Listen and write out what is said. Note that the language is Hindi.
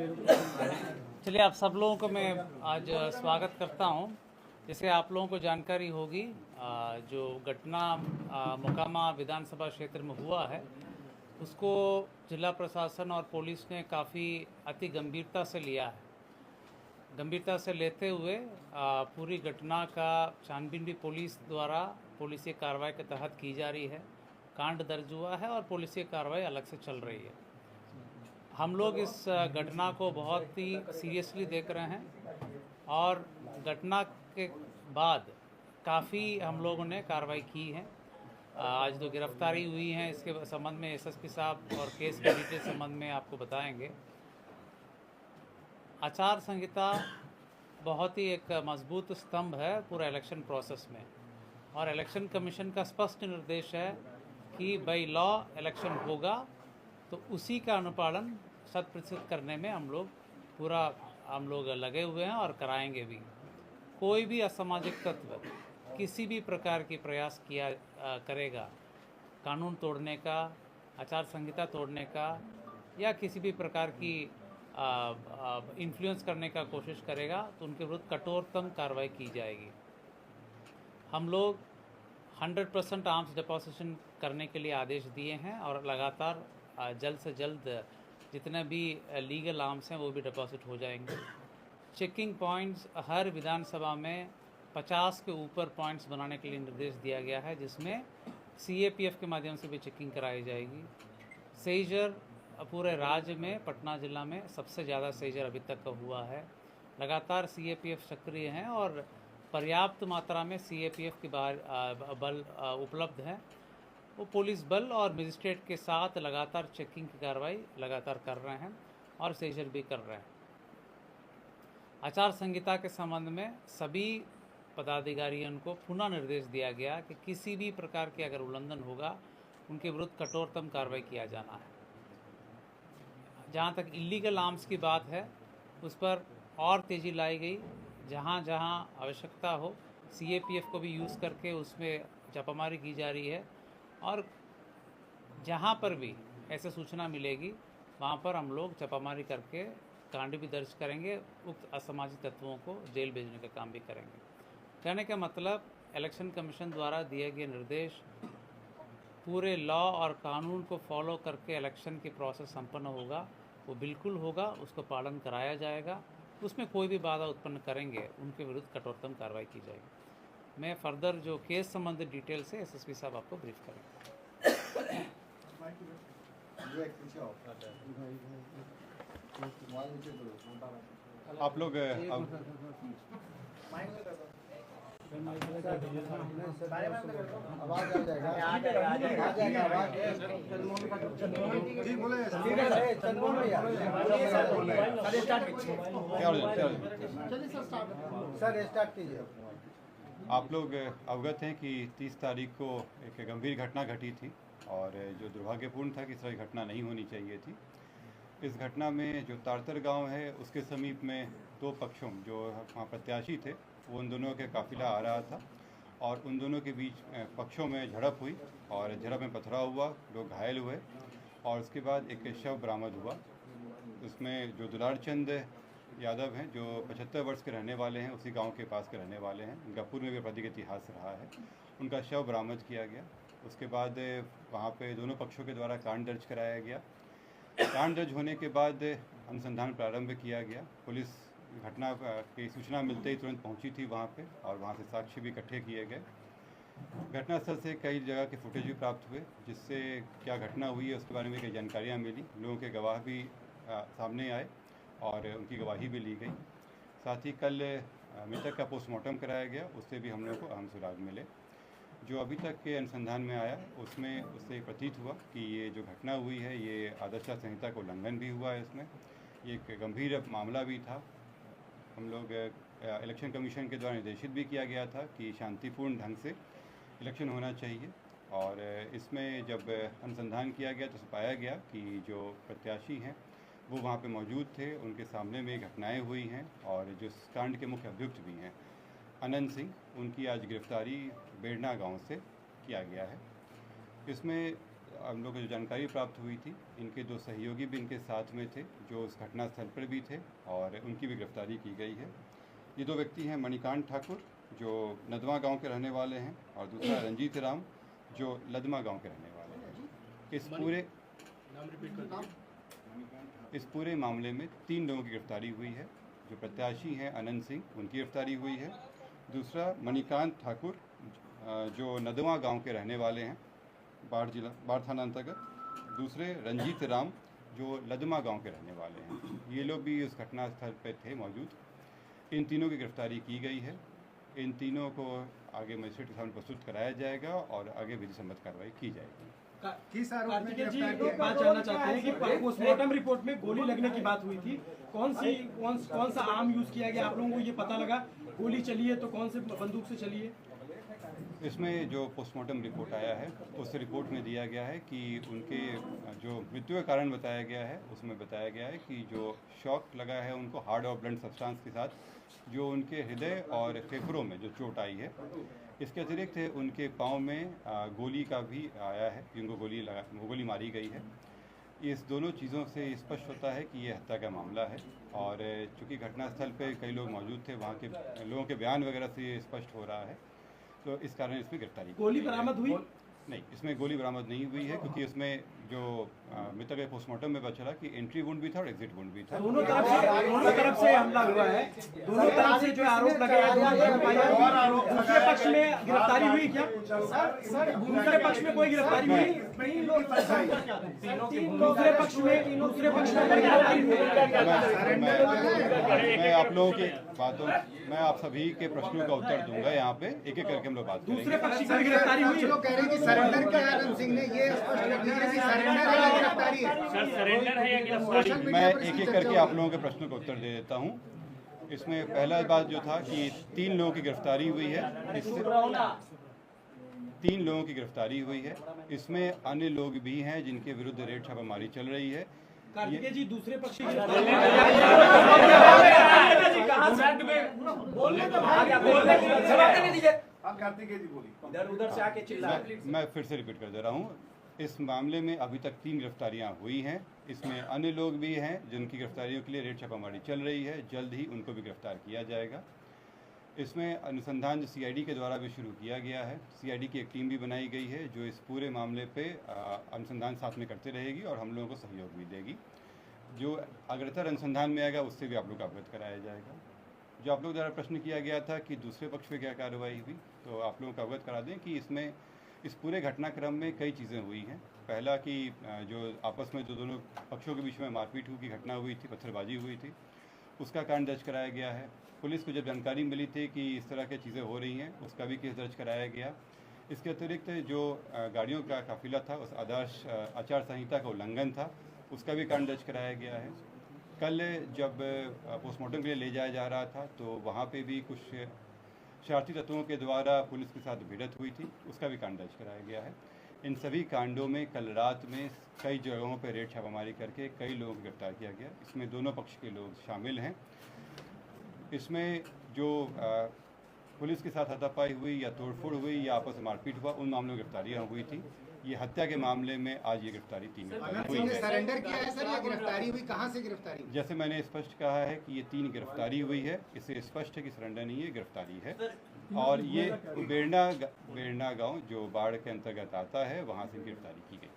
चलिए, आप सब लोगों को मैं आज स्वागत करता हूं। जैसे आप लोगों को जानकारी होगी, जो घटना मोकामा विधानसभा क्षेत्र में हुआ है उसको जिला प्रशासन और पुलिस ने काफ़ी अति गंभीरता से लिया है। गंभीरता से लेते हुए पूरी घटना का छानबीन भी पुलिस द्वारा पुलिसी कार्रवाई के तहत की जा रही है। कांड दर्ज हुआ है और पुलिसी कार्रवाई अलग से चल रही है। हम लोग इस घटना को बहुत ही सीरियसली देख रहे हैं और घटना के बाद काफ़ी हम लोगों ने कार्रवाई की है। आज जो गिरफ्तारी हुई है इसके संबंध में एसएसपी साहब और केस के डिटेल संबंध में आपको बताएंगे। आचार संहिता बहुत ही एक मजबूत स्तंभ है पूरा इलेक्शन प्रोसेस में, और इलेक्शन कमीशन का स्पष्ट निर्देश है कि बाई लॉ इलेक्शन होगा तो उसी का अनुपालन 100% करने में हम लोग लगे हुए हैं और कराएंगे भी। कोई भी असामाजिक तत्व किसी भी प्रकार की प्रयास करेगा कानून तोड़ने का, आचार संहिता तोड़ने का, या किसी भी प्रकार की इन्फ्लुएंस करने का कोशिश करेगा तो उनके विरुद्ध कठोरतम कार्रवाई की जाएगी। हम लोग 100% आर्म्स डिपोजिशन करने के लिए आदेश दिए हैं और लगातार जल्द से जल्द जितने भी लीगल आर्म्स हैं वो भी डिपॉजिट हो जाएंगे। चेकिंग पॉइंट्स हर विधानसभा में 50 के ऊपर पॉइंट्स बनाने के लिए निर्देश दिया गया है, जिसमें सीएपीएफ के माध्यम से भी चेकिंग कराई जाएगी। सेजर पूरे राज्य में पटना जिला में सबसे ज़्यादा सेजर अभी तक का हुआ है। लगातार सीएपीएफ सक्रिय हैं और पर्याप्त मात्रा में सीएपीएफ की बल उपलब्ध है। वो पुलिस बल और मजिस्ट्रेट के साथ लगातार चेकिंग की कार्रवाई लगातार कर रहे हैं और सेजर भी कर रहे हैं। आचार संहिता के संबंध में सभी पदाधिकारियों को पुनः निर्देश दिया गया कि किसी भी प्रकार के अगर उल्लंघन होगा उनके विरुद्ध कठोरतम कार्रवाई किया जाना है। जहाँ तक इलीगल आर्म्स की बात है उस पर और तेज़ी लाई गई। जहाँ जहाँ आवश्यकता हो सीएपीएफ को भी यूज़ करके उसमें छापामारी की जा रही है, और जहाँ पर भी ऐसे सूचना मिलेगी वहाँ पर हम लोग छापामारी करके कांड भी दर्ज करेंगे, उक्त असामाजिक तत्वों को जेल भेजने का काम भी करेंगे। कहने का मतलब इलेक्शन कमीशन द्वारा दिए गए निर्देश पूरे लॉ और कानून को फॉलो करके इलेक्शन की प्रोसेस संपन्न होगा, वो बिल्कुल होगा, उसको पालन कराया जाएगा। उसमें कोई भी बाधा उत्पन्न करेंगे उनके विरुद्ध कठोरतम कार्रवाई की जाएगी। मैं फर्दर जो केस संबंधित डिटेल से एसएसपी साहब आपको ब्रीफ करेंगे। आप लोग आवाज आ जाएगा। जी बोले सर स्टार्ट कीजिए। आप लोग अवगत हैं कि 30 तारीख को एक गंभीर घटना घटी थी और जो दुर्भाग्यपूर्ण था कि इस तरह की घटना नहीं होनी चाहिए थी। इस घटना में जो तारतर गांव है उसके समीप में दो पक्षों जो वहाँ प्रत्याशी थे वो उन दोनों के काफिला आ रहा था और उन दोनों के बीच पक्षों में झड़प हुई और झड़प में पथराव हुआ, लोग घायल हुए और उसके बाद एक शव बरामद हुआ। उसमें जो दुलार चंद यादव हैं जो 75 वर्ष के रहने वाले हैं, उसी गांव के पास के रहने वाले हैं, उनका पूर्व में भी आपराधिक इतिहास रहा है, उनका शव बरामद किया गया। उसके बाद वहाँ पे दोनों पक्षों के द्वारा कांड दर्ज कराया गया। कांड दर्ज होने के बाद अनुसंधान प्रारंभ किया गया। पुलिस घटना की सूचना मिलते ही तुरंत पहुंची थी वहाँ पे और वहाँ से साक्ष्य भी इकट्ठे किए गए। घटनास्थल से कई जगह के फुटेज भी प्राप्त हुए जिससे क्या घटना हुई है उसके बारे में कई जानकारियाँ मिली। लोगों के गवाह भी सामने आए और उनकी गवाही भी ली गई। साथ ही कल मृतक का पोस्टमार्टम कराया गया, उससे भी हम लोगों को अहम सुराग मिले। जो अभी तक के अनुसंधान में आया उसमें उससे प्रतीत हुआ कि ये जो घटना हुई है ये आदर्श संहिता का उल्लंघन भी हुआ है। इसमें ये एक गंभीर मामला भी था। हम लोग इलेक्शन कमीशन के द्वारा निर्देशित भी किया गया था कि शांतिपूर्ण ढंग से इलेक्शन होना चाहिए, और इसमें जब अनुसंधान किया गया तो पाया गया कि जो प्रत्याशी हैं वो वहाँ पे मौजूद थे, उनके सामने में घटनाएं हुई हैं और जो इस कांड के मुख्य अभियुक्त भी हैं अनंत सिंह, उनकी आज गिरफ्तारी बेड़ना गांव से किया गया है। इसमें हम लोग को जो जानकारी प्राप्त हुई थी, इनके 2 सहयोगी भी इनके साथ में थे जो उस घटनास्थल पर भी थे और उनकी भी गिरफ्तारी की गई है। ये 2 व्यक्ति हैं मणिकांत ठाकुर जो नदवा गांव के रहने वाले हैं और दूसरा रंजीत राम जो लदमा गांव के रहने वाले हैं। इस पूरे मामले में 3 लोगों की गिरफ्तारी हुई है। जो प्रत्याशी हैं अनंत सिंह, उनकी गिरफ्तारी हुई है। दूसरा मणिकांत ठाकुर जो नदवा गांव के रहने वाले हैं, बाढ़ थाना अंतर्गत। दूसरे रंजीत राम जो लदमा गांव के रहने वाले हैं। ये लोग भी उस घटनास्थल पर थे मौजूद। इन तीनों की गिरफ्तारी की गई है। इन तीनों को आगे मजिस्ट्रेट के सामने प्रस्तुत कराया जाएगा और आगे विधि सम्मत कार्रवाई की जाएगी। कार्तिकेय जी बात जानना चाहते हैं कि पोस्टमार्टम रिपोर्ट में गोली लगने की बात हुई थी। कौन सा आर्म यूज किया गया? आप लोगों को ये पता लगा गोली चली है तो कौन से बंदूक से चली है? इसमें जो पोस्टमार्टम रिपोर्ट आया है उस रिपोर्ट में दिया गया है कि उनके जो मृत्यु का कारण बताया गया है उसमें बताया गया है कि जो शॉक लगा है उनको हार्ड और ब्लंट सब्सटेंस के साथ जो उनके हृदय और फेफड़ों में जो चोट आई है। इसके अतिरिक्त उनके पाँव में गोली का भी आया है, जिनको गोली मारी गई है। इस दोनों चीज़ों से स्पष्ट होता है कि ये हत्या का मामला है और चूँकि घटनास्थल पे कई लोग मौजूद थे, वहाँ के लोगों के बयान वगैरह से ये स्पष्ट हो रहा है, तो इस कारण इसमें गिरफ्तारी। गोली बरामद हुई? नहीं, इसमें गोली बरामद नहीं हुई है क्योंकि इसमें जो मृतक के पोस्टमार्टम में पता चला कि एंट्री वुंड भी था और एग्जिट वुंड भी था। दोनों तरफ से हमला हुआ है। दोनों तरफ से जो आरोप लगाया दूसरे पक्ष में गिरफ्तारी हुई क्या? दूसरे पक्ष में कोई गिरफ्तारी हुई? दूसरे पक्ष में गिरफ्तारी हुई? मैं आप लोगों की बातों, मैं आप सभी के प्रश्नों का उत्तर दूंगा। यहाँ पे एक एक करके हम लोग बात करेंगे। दूसरे पक्ष की गिरफ्तारी हुई? लोग कह रहे हैं कि सरेंडर किया है अनंत सिंह ने, ये स्पष्ट कर दीजिए कि सरेंडर है या गिरफ्तारी है? सर सरेंडर है या गिरफ्तारी? मैं एक एक करके आप लोगों के प्रश्नों का उत्तर दे देता हूँ। इसमें पहला बात जो था कि 3 लोगों की गिरफ्तारी हुई है। इससे 3 लोगों की गिरफ्तारी हुई है। इसमें अन्य लोग भी हैं जिनके विरुद्ध रेड छापामारी चल रही है। कार्तिकेय जी दूसरे पक्ष की उधर से आके चिल्ला। मैं फिर से रिपीट कर दे रहा हूँ। इस मामले में अभी तक 3 गिरफ्तारियां हुई हैं। इसमें अन्य लोग भी हैं जिनकी गिरफ्तारियों के लिए रेड छापामारी चल रही है। जल्द ही उनको भी गिरफ्तार किया जाएगा। इसमें अनुसंधान सीआईडी के द्वारा भी शुरू किया गया है। सीआईडी की एक टीम भी बनाई गई है जो इस पूरे मामले पे अनुसंधान साथ में करते रहेगी और हम लोगों को सहयोग भी देगी। जो अग्रतर अनुसंधान में आएगा उससे भी आप लोग को अवगत कराया जाएगा। जो आप लोग द्वारा प्रश्न किया गया था कि दूसरे पक्ष पे क्या कार्रवाई हुई, तो आप लोगों को अवगत करा दें कि इसमें इस पूरे घटनाक्रम में कई चीज़ें हुई हैं। पहला कि जो आपस में जो दोनों पक्षों के बीच में मारपीट की घटना हुई थी, पत्थरबाजी हुई थी, उसका कारण दर्ज कराया गया है। पुलिस को जब जानकारी मिली थी कि इस तरह की चीज़ें हो रही हैं, उसका भी केस दर्ज कराया गया। इसके अतिरिक्त जो गाड़ियों का काफिला था उस आदर्श आचार संहिता का उल्लंघन था, उसका भी कारण दर्ज कराया गया है। कल जब पोस्टमार्टम के लिए ले जाया जा रहा था तो वहाँ पे भी कुछ शरारती तत्वों के द्वारा पुलिस के साथ भिड़ंत हुई थी, उसका भी कांड दर्ज कराया गया है। इन सभी कांडों में कल रात में कई जगहों पर रेड छापामारी करके कई लोगों को गिरफ्तार किया गया। इसमें दोनों पक्ष के लोग शामिल हैं। इसमें जो पुलिस के साथ हाथापाई हुई या तोड़फोड़ हुई या आपस में मारपीट हुआ, उन मामलों में गिरफ्तारियाँ हुई थी। ये हत्या के मामले में आज ये गिरफ्तारी 3 हुई है। सरेंडर किया है सर या गिरफ्तारी हुई? कहाँ से गिरफ्तारी? जैसे मैंने स्पष्ट कहा है कि ये 3 गिरफ्तारी हुई है। इससे स्पष्ट है कि सरेंडर नहीं है, गिरफ्तारी है। और ये बेरना गांव जो बाढ़ के अंतर्गत आता है, वहाँ से गिरफ्तारी की गई।